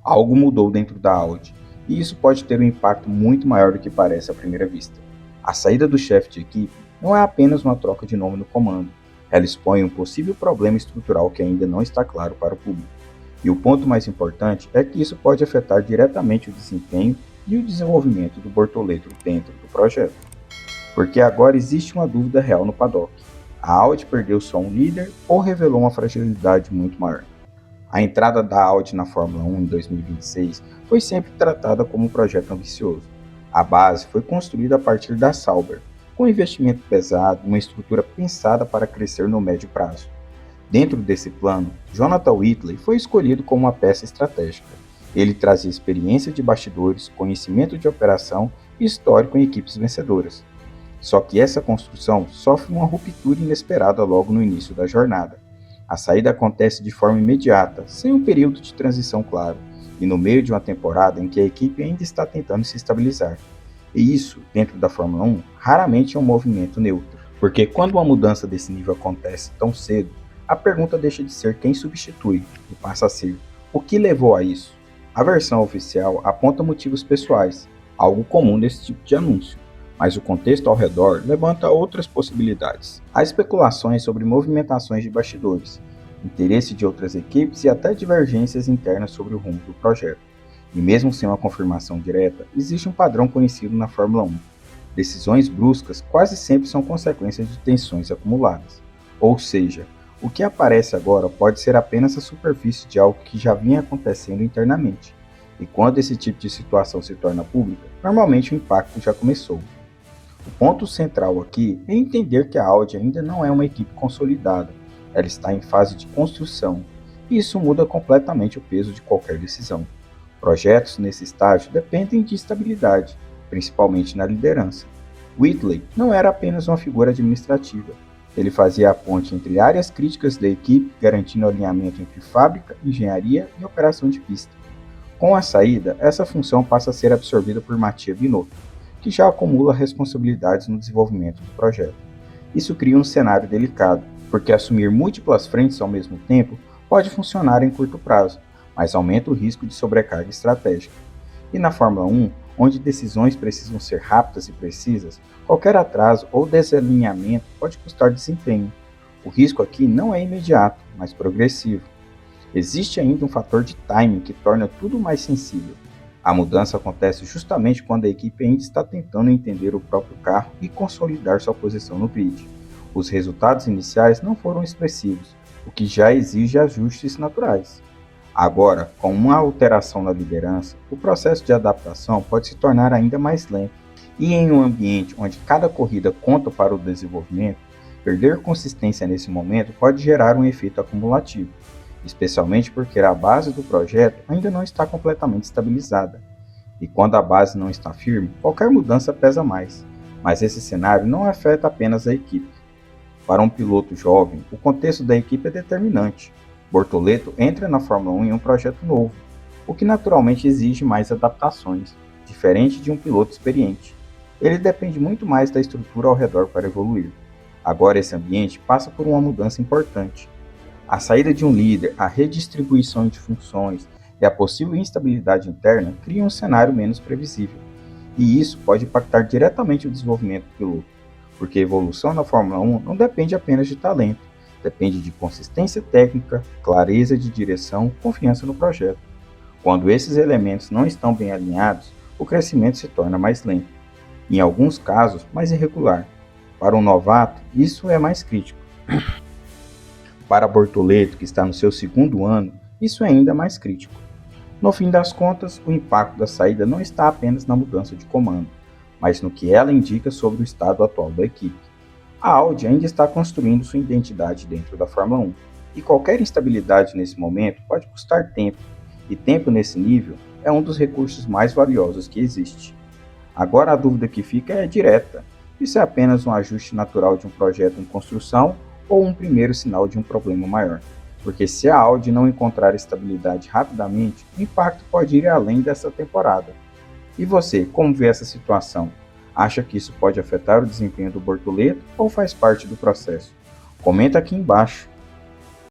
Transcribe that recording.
Algo mudou dentro da Audi, e isso pode ter um impacto muito maior do que parece à primeira vista. A saída do chefe de equipe não é apenas uma troca de nome no comando, ela expõe um possível problema estrutural que ainda não está claro para o público. E o ponto mais importante é que isso pode afetar diretamente o desempenho e o desenvolvimento do Bortoleto dentro do projeto. Porque agora existe uma dúvida real no paddock. A Audi perdeu só um líder ou revelou uma fragilidade muito maior? A entrada da Audi na Fórmula 1 em 2026 foi sempre tratada como um projeto ambicioso. A base foi construída a partir da Sauber, com investimento pesado e uma estrutura pensada para crescer no médio prazo. Dentro desse plano, Jonathan Whitley foi escolhido como uma peça estratégica. Ele trazia experiência de bastidores, conhecimento de operação e histórico em equipes vencedoras. Só que essa construção sofre uma ruptura inesperada logo no início da jornada. A saída acontece de forma imediata, sem um período de transição claro, e no meio de uma temporada em que a equipe ainda está tentando se estabilizar. E isso, dentro da Fórmula 1, raramente é um movimento neutro, porque quando uma mudança desse nível acontece tão cedo, a pergunta deixa de ser quem substitui e passa a ser o que levou a isso. A versão oficial aponta motivos pessoais, algo comum nesse tipo de anúncio, mas o contexto ao redor levanta outras possibilidades. Há especulações sobre movimentações de bastidores, interesse de outras equipes e até divergências internas sobre o rumo do projeto. E mesmo sem uma confirmação direta, existe um padrão conhecido na Fórmula 1. Decisões bruscas quase sempre são consequências de tensões acumuladas. Ou seja, o que aparece agora pode ser apenas a superfície de algo que já vinha acontecendo internamente. E quando esse tipo de situação se torna pública, normalmente o impacto já começou. O ponto central aqui é entender que a Audi ainda não é uma equipe consolidada, ela está em fase de construção, e isso muda completamente o peso de qualquer decisão. Projetos nesse estágio dependem de estabilidade, principalmente na liderança. Whitley não era apenas uma figura administrativa, ele fazia a ponte entre áreas críticas da equipe, garantindo alinhamento entre fábrica, engenharia e operação de pista. Com a saída, essa função passa a ser absorvida por Mattia Binotto, que já acumula responsabilidades no desenvolvimento do projeto. Isso cria um cenário delicado, porque assumir múltiplas frentes ao mesmo tempo pode funcionar em curto prazo, mas aumenta o risco de sobrecarga estratégica. E na Fórmula 1, onde decisões precisam ser rápidas e precisas, qualquer atraso ou desalinhamento pode custar desempenho. O risco aqui não é imediato, mas progressivo. Existe ainda um fator de timing que torna tudo mais sensível. A mudança acontece justamente quando a equipe ainda está tentando entender o próprio carro e consolidar sua posição no grid. Os resultados iniciais não foram expressivos, o que já exige ajustes naturais. Agora, com uma alteração na liderança, o processo de adaptação pode se tornar ainda mais lento. E em um ambiente onde cada corrida conta para o desenvolvimento, perder consistência nesse momento pode gerar um efeito acumulativo, especialmente porque a base do projeto ainda não está completamente estabilizada. E quando a base não está firme, qualquer mudança pesa mais. Mas esse cenário não afeta apenas a equipe. Para um piloto jovem, o contexto da equipe é determinante. Bortoleto entra na Fórmula 1 em um projeto novo, o que naturalmente exige mais adaptações, diferente de um piloto experiente. Ele depende muito mais da estrutura ao redor para evoluir. Agora esse ambiente passa por uma mudança importante. A saída de um líder, a redistribuição de funções e a possível instabilidade interna criam um cenário menos previsível. E isso pode impactar diretamente o desenvolvimento do piloto, porque a evolução na Fórmula 1 não depende apenas de talento, depende de consistência técnica, clareza de direção, confiança no projeto. Quando esses elementos não estão bem alinhados, o crescimento se torna mais lento, em alguns casos mais irregular. Para um novato, isso é mais crítico. Para Bortoleto, que está no seu segundo ano, isso é ainda mais crítico. No fim das contas, o impacto da saída não está apenas na mudança de comando, mas no que ela indica sobre o estado atual da equipe. A Audi ainda está construindo sua identidade dentro da Fórmula 1, e qualquer instabilidade nesse momento pode custar tempo, e tempo nesse nível é um dos recursos mais valiosos que existe. Agora a dúvida que fica é direta: isso é apenas um ajuste natural de um projeto em construção ou um primeiro sinal de um problema maior? Porque se a Audi não encontrar estabilidade rapidamente, o impacto pode ir além dessa temporada. E você, como vê essa situação? Acha que isso pode afetar o desempenho do Bortoleto ou faz parte do processo? Comenta aqui embaixo.